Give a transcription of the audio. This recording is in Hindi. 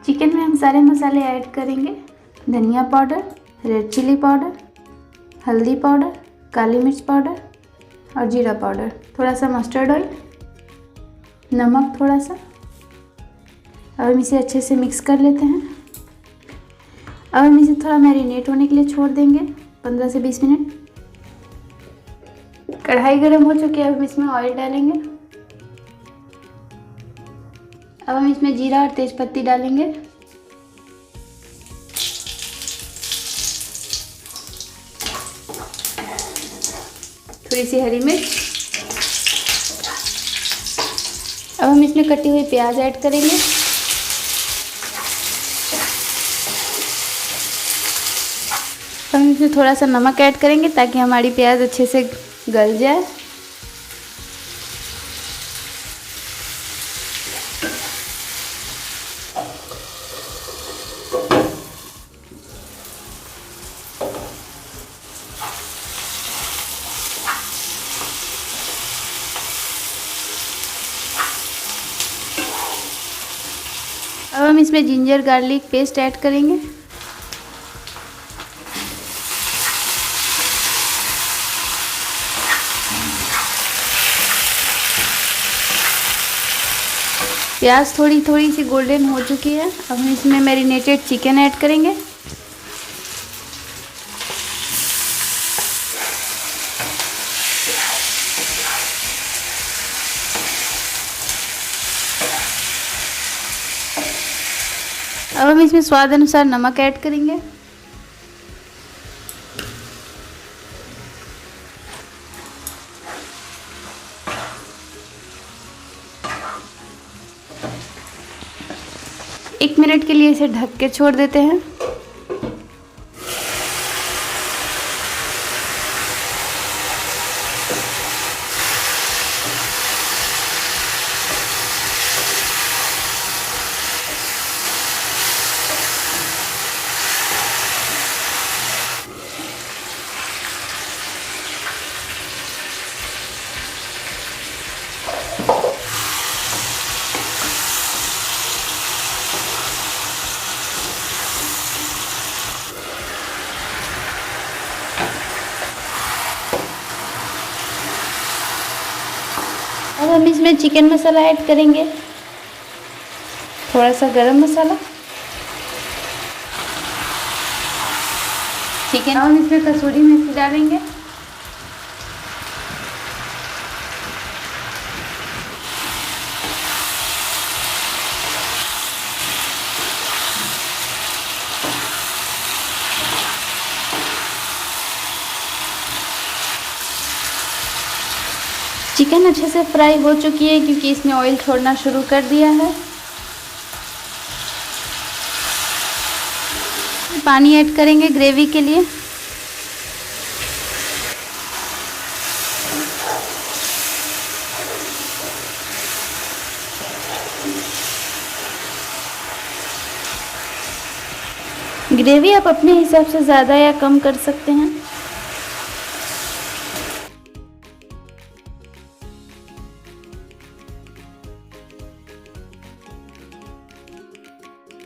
चिकन में हम सारे मसाले ऐड करेंगे। धनिया पाउडर, रेड चिली पाउडर, हल्दी पाउडर, काली मिर्च पाउडर और जीरा पाउडर, थोड़ा सा मस्टर्ड ऑयल, नमक थोड़ा सा। अब हम इसे अच्छे से मिक्स कर लेते हैं। अब हम इसे थोड़ा मैरिनेट होने के लिए छोड़ देंगे 15 से 20 मिनट। कढ़ाई गर्म हो चुकी है, अब हम इसमें ऑयल डालेंगे। अब हम इसमें जीरा और तेजपत्ती डालेंगे। थोड़ी सी हरी मिर्च। अब हम इसमें कटी हुई प्याज ऐड करेंगे। हम इसमें थोड़ा सा नमक ऐड करेंगे ताकि हमारी प्याज अच्छे से गल जाए। अब हम इसमें जिंजर गार्लिक पेस्ट ऐड करेंगे। प्याज थोड़ी थोड़ी सी गोल्डन हो चुकी है। अब हम इसमें मैरिनेटेड चिकन ऐड करेंगे। अब हम इसमें स्वाद अनुसार नमक ऐड करेंगे। एक मिनट के लिए इसे ढक के छोड़ देते हैं। अब हम इसमें चिकन मसाला ऐड करेंगे, थोड़ा सा गरम मसाला, चिकन। अब हम इसमें कसूरी मेथी डालेंगे। चिकन अच्छे से फ्राई हो चुकी है क्योंकि इसने ऑयल छोड़ना शुरू कर दिया है। पानी ऐड करेंगे ग्रेवी के लिए। ग्रेवी आप अपने हिसाब से ज़्यादा या कम कर सकते हैं।